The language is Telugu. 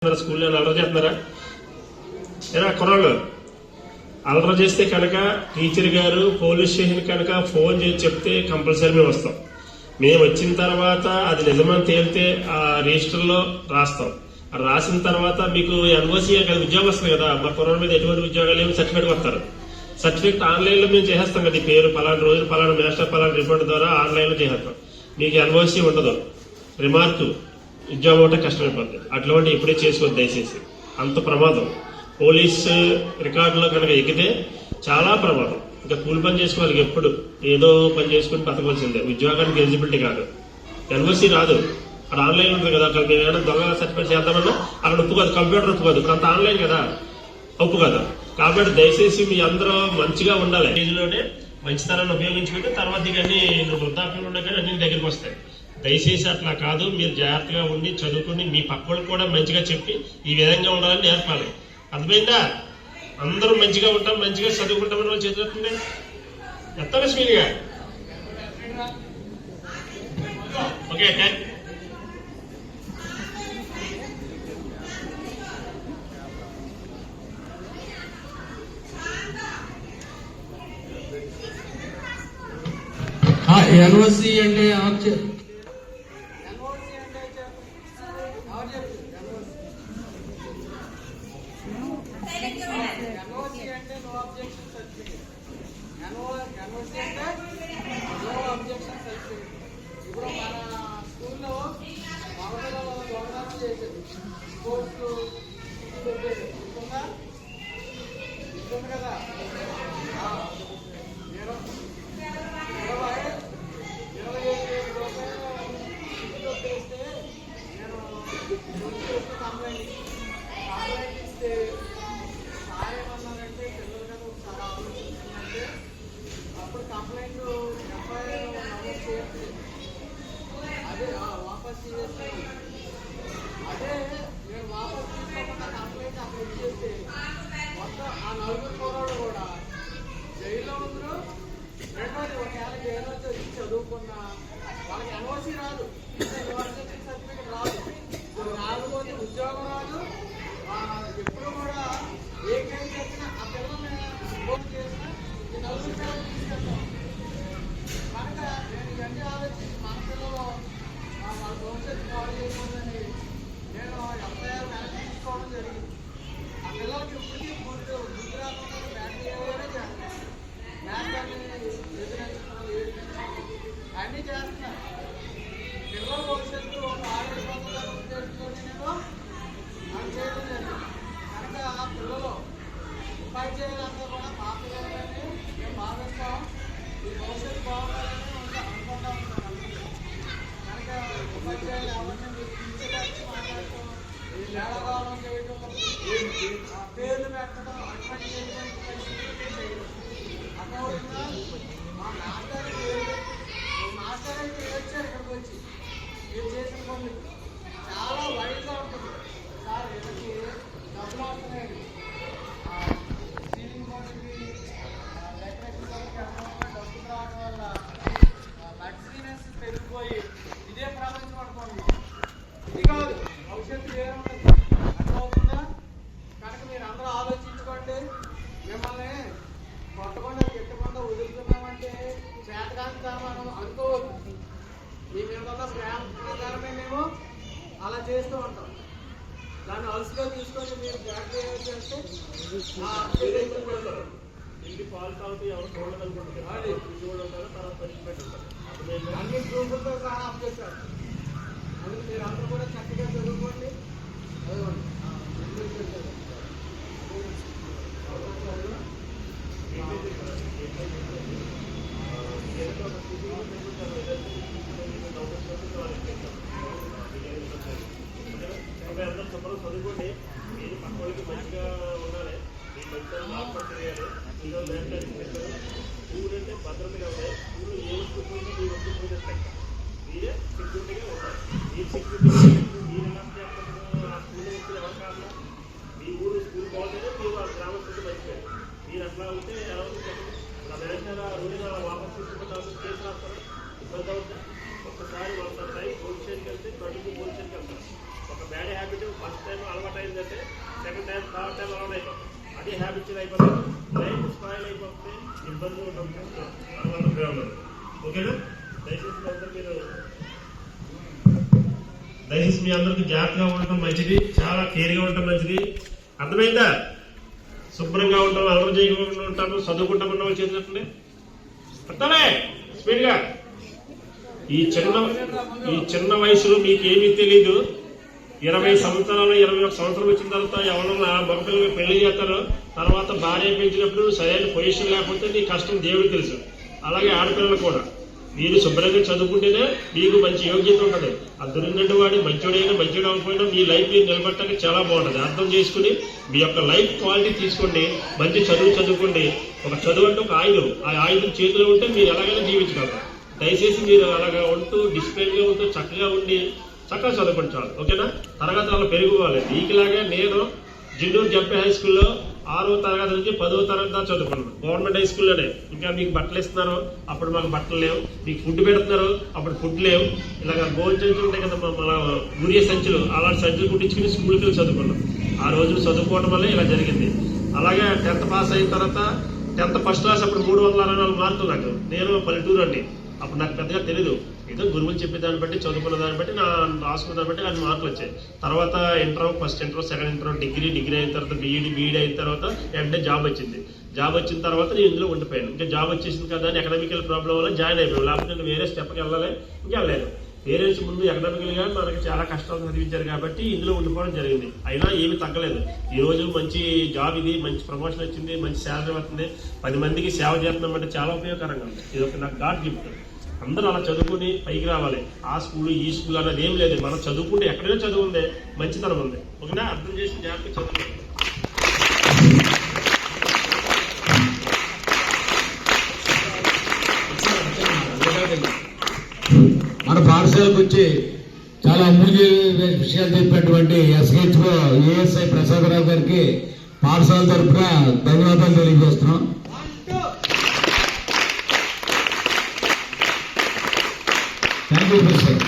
స్కూల్లో అల్లరి చేస్తున్నారా? ఏరా కుర్రాళ్ళు, అల్లరి చేస్తే కనుక టీచర్ గారు పోలీస్ స్టేషన్ కనుక ఫోన్ చేసి చెప్తే కంపల్సరీ మేము వస్తాం. మేము వచ్చిన తర్వాత అది నిజమని తేలితే ఆ రిజిస్టర్లో రాస్తాం. రాసిన తర్వాత మీకు ఎన్ఓసీ కదా ఉద్యోగం వస్తుంది కదా, మా కుర్రాళ్ళ మీద ఎటువంటి ఉద్యోగాలు ఏమి సర్టిఫికేట్ వస్తారు. సర్టిఫికేట్ ఆన్లైన్ లో మేము చేసేస్తాం కదా, ఈ పేరు పలానా రోజు పలానా మాస్టర్ పలానా రిపోర్ట్ ద్వారా ఆన్లైన్ లో చేసేస్తాం. మీకు ఎన్ఓసీ ఉండదు, రిమార్క్ ఉద్యోగం ఒకటే కష్టమైపోతుంది. అటువంటి ఇప్పుడే చేసుకోవద్దు దయచేసి, అంత ప్రమాదం. పోలీస్ రికార్డులో కనుక ఎక్కితే చాలా ప్రమాదం. ఇంకా కూలి పని చేసుకోవాలి, ఎప్పుడు ఏదో పని చేసుకుని బతకవలసిందే. ఉద్యోగానికి ఎలిజిబిలిటీ కాదు, ఎన్ఓసీ రాదు. అక్కడ ఆన్లైన్ ఉంటుంది కదా, అక్కడ మేము ఏమైనా దొంగ సర్టిఫికేట్ చేద్దామన్నా అక్కడ ఒప్పుకోదు, కంప్యూటర్ ఒప్పుకోదు, ఇప్పుడు అంత ఆన్లైన్ కదా, ఒప్పుకోదు. కాబట్టి దయచేసి మీ అందరూ మంచిగా ఉండాలి. స్టేజ్లోనే మంచితనాన్ని ఉపయోగించుకుంటే తర్వాత ఇవన్నీ వృద్ధాప్యంలో ఉన్నా కానీ అన్ని దగ్గరికి వస్తాయి. దయచేసి అట్లా కాదు, మీరు జాగ్రత్తగా ఉండి చదువుకుని మీ పక్కలకు కూడా మంచిగా చెప్పి ఈ విధంగా ఉండాలని నేర్పాలి. అర్థమైందా? అందరూ మంచిగా ఉంటాం, మంచిగా చదువుకుంటామని వాళ్ళు చేతులుండే ఎత్తాలి స్పీడ్గా. ఓకే, థ్యాంక్ ఎన్ఓసి అంటే ఇప్పుడు మన స్కూల్లో మామూలుగా దొంగతనం చేసేది స్పోర్ట్స్ ఇస్తుంది కదా, 25,000 రూపాయలు ఇంటిలో చేస్తే నేను కంప్లైంట్ ఇస్తే సార్ ఏమన్నారంటే పిల్లలు కదా ఒకసారి ఆలోచించిందంటే అప్పుడు కంప్లైంట్ ఎఫ్ఐఆర్ నమోదు చేయట్లేదు, అదే వాపస్ చేసేస్తాను. అదే నేను వాపస్ తీసుకోకుండా కంప్లైంట్ అక్కడ ఇచ్చేస్తే మొత్తం ఆ 4 కుర్రాళ్ళు కూడా జైల్లో ఉందరు. రెండోది ఒకవేళ జైల్లో వచ్చి చదువుకున్నా వాళ్ళకి ఎన్ఓసీ రాదు, సర్టిఫికేట్ రాదు, నాలుగోది ఉద్యోగం రాదు. ఎప్పుడు కూడా ఏ కేసు వచ్చినా ఆ పిల్లల్ని ఫోన్ చేసినా ఈ 4 పిల్లలు తీసుకెళ్తాం. కనుక నేను ఇవన్నీ ఆలోచించి మన పిల్లలు వాళ్ళ భవిష్యత్తు పాడు చేయకూడదని నేను ఎఫ్ఐఆర్ వెనక్కి తీసుకోవడం జరిగింది. ఆ పిల్లలకి ఇప్పటికీ గుర్తు రాకుండా బ్యాటరీ చేస్తారు, మ్యాథ్ని ఎదురించడం అన్నీ చేస్తున్నారు. పిల్లల భవిష్యత్తు ఒక 6,000 ఉద్దేశంతో నేను అది చేయడం జరిగింది. కనుక ఆ పిల్లలు ఉపాధ్యాయులంతా కూడా మా పిల్లలని మేము భావిస్తాం, ఈ భవిష్యత్తు బాగుండాలని అనుకుంటా ఉంటాం. కనుక ఉపాధ్యాయులు ఎవరిని మీరు టీచర్స్ మాట్లాడటం, వేళాకాలం చేయడం, పేర్లు పెట్టడం అటువంటి చేయడం అన్నవరంగా మా మాస్టర్ అయితే ఏడ్చారు ఇక్కడికి వచ్చి. మీరు చేసిన పనులు చాలా వైడ్గా ఉంటుంది సార్, వీళ్ళకి డబ్బులు వస్తున్నాయి, సీలింగ్ పనులకి డెకరేషన్ పనులకి డబ్బులు రావడం వల్ల లగ్జరీనెస్ పెరిగిపోయి ఇదే ప్రపంచం అనుకోండి. ఇది కాదు, భవిష్యత్తు వేరే ఉంటుంది, అర్థమవుతుందా? కనుక మీరు అందరూ ఆలోచించుకోండి. మిమ్మల్ని కొట్టకుండా తిట్టకుండా వదులుతున్నామంటే చేతకాంత మనం అనుకోవద్దు. మీ మీద ఉన్న ప్రేమ ప్రకారమే మేము అలా చేస్తూ ఉంటాం. దాన్ని అలసిగా తీసుకొని మీరు జాగ్రత్త చేస్తే ఇంటి పాలు తాగుతూ ఎవరు చూడదనుకుంటారు, తర్వాత పనిష్మెంట్ ఉంటారు. అన్ని గ్రూపులతో సహా అప్ చేశారు. అందుకు మీరు అందరూ కూడా చక్కగా చదువుకోండి. అందరూ శుభ్రం చదువుకోండి, మీరు పక్క వాళ్ళకి మంచిగా ఉండాలి, మీ మంచిగా మార్పు చేయాలి. ఇందులో ఊరంటే భద్రతగా ఉండాలి. ఊరు ఏ వస్తువు పోయినా మీ వస్తువు పోయినట్టు మీరే సెక్యూరిటీగా ఉండాలి. మీ సెక్యూరిటీ మీరు ఎలా చేస్తారు? ఆ స్కూల్ వచ్చి ఎవరు కారణం? మీ ఊరు స్కూల్ బాగుంటేనే మీరు ఆ గ్రామస్తులు మంచిగా. మీరు అట్లా ఉంటే ఎలా ఉంది చెప్పండి. ఆ వెంటనే రోజున వాపస్ తీసుకుంటే కేసు రాస్తారా? ఇబ్బంది అవుతుందా? ఒక్కసారి వాళ్ళ టైం పోలీస్ స్టేషన్కి వెళ్తే 22 పోలీస్ స్టేషన్కి వెళ్తారు. ఒక బ్యాడ్ హ్యాబిట్ ఫస్ట్ టైం అలవాటు అయిందంటే సెకండ్ టైం థర్డ్ టైం అలవాటు అయిపోతుంది. అది హ్యాబిట్ అయిపోతుంది, లైఫ్ స్పాయిల్ అయిపోతుంది, ఇబ్బందులు ఉంటుంది, అలవాటు ఉండదు. ఓకేనా? దయచేసి మీ అందరికి జాగ్రత్తగా ఉండటం మంచిది, చాలా కేర్గా ఉండటం మంచిది. అర్థమైందా? శుభ్రంగా ఉంటాం, అలవాటు చేయకుండా ఉంటాము, చదువుకుంటామన్న వాళ్ళు చేసినట్టుండే అర్థమే స్పీడ్గా. ఈ చిన్న వయసులో మీకు ఏమీ తెలీదు. 20 సంవత్సరాలు 21 సంవత్సరం వచ్చిన తర్వాత ఎవరన్నా మగపిల్లలు పెళ్లి చేస్తారో, తర్వాత భార్య పెంచినప్పుడు సరైన పొజిషన్ లేకపోతే నీ కష్టం దేవుడికి తెలుసు. అలాగే ఆడపిల్లలు కూడా మీరు శుభ్రంగా చదువుకుంటేనే మీకు మంచి యోగ్యత ఉంటుంది. అద్దరుందంటే వాడు మంచోడైనా మంచోడు అవ్వకపోయినా మీ లైఫ్ మీరు నిలబెట్టడానికి చాలా బాగుంటుంది. అర్థం చేసుకుని మీ యొక్క లైఫ్ క్వాలిటీ తీసుకోండి, మంచి చదువుకోండి. ఒక చదువు అంటే ఒక ఆయుధం, ఆ ఆయుధం చేతిలో ఉంటే మీరు ఎలాగైనా జీవించగలరు. దయచేసి మీరు అలాగా ఉంటూ డిసిప్లిన్గా ఉంటూ చక్కగా ఉండి చక్కగా చదువుకోండి చాలు. ఓకేనా? తరగతులు పెరుగుకోవాలి. మీకులాగే నేను జిన్నూరు జంపే హై స్కూల్లో 6వ తరగతి నుంచి 10వ తరగతి దాకా చదువుకున్నాను. గవర్నమెంట్ హై స్కూల్లోనే. ఇంకా మీకు బట్టలు ఇస్తున్నారు, అప్పుడు మాకు బట్టలు లేవు. మీకు ఫుడ్ పెడుతున్నారు, అప్పుడు ఫుడ్ లేవు. ఇలాగ గోల్ సంచులు ఉంటాయి కదా, మన ఊరియే సంచులు, అలాంటి సంచులు కుట్టించుకుని స్కూల్కి వెళ్ళి చదువుకున్నాం. ఆ రోజులు చదువుకోవడం వల్ల ఇలా జరిగింది. అలాగే 10th పాస్ అయిన తర్వాత 10th ఫస్ట్ క్లాస్ అప్పుడు 364 మార్కులు నాకు. నేను పల్లెటూరు అండి, అప్పుడు నాకు పెద్దగా తెలీదు. ఏదో గురువులు చెప్పే దాన్ని బట్టి చదువుకున్న దాన్ని బట్టి నా రాసుకున్న దాన్ని బట్టి నాకు మార్కులు వచ్చాయి. తర్వాత inter, first inter, second inter, degree అయిన తర్వాత బీఈడి అయిన తర్వాత వెంటనే జాబ్ వచ్చింది. జాబ్ వచ్చిన తర్వాత నేను ఇందులో ఉండిపోయాను. ఇంకా జాబ్ వచ్చేసింది కదా అని ఎకనామికల్ ప్రాబ్లం వల్ల జాయిన్ అయిపోయాను. లేకపోతే నేను వేరే స్టెప్కి వెళ్ళాలి, ఇంకా వెళ్ళలేదు. పేరెంట్స్ ముందు ఎకనామికల్గా మనకి చాలా కష్టాలు చదివించారు కాబట్టి ఇందులో ఉండిపోవడం జరిగింది. అయినా ఏమీ తగ్గలేదు. ఈ రోజు మంచి జాబ్, ఇది మంచి ప్రమోషన్ వచ్చింది, మంచి శాలరీ వస్తుంది, 10 మందికి సేవ చేస్తున్నాం అంటే చాలా ఉపయోగకరంగా ఉంది. ఇది ఒక నాకు గాడ్ గిఫ్ట్. అందరూ అలా చదువుకుని పైకి రావాలి. ఆ స్కూల్ ఈ స్కూల్ అన్నది ఏం లేదు. మనం చదువుకుంటే ఎక్కడైనా చదువు ఉంది, మంచితనం ఉంది. ఓకేనా? అర్థం చేసి జాగ్రత్తగా చదువుకోండి. మన పాఠశాలకు వచ్చి చాలా అమూల్య విషయాలు చెప్పినటువంటి ఎస్హెచ్ఓ ఏఎస్ఐ ప్రసాదరావు గారికి పాఠశాల తరఫున ధన్యవాదాలు తెలియజేస్తున్నాం. Thank you sir.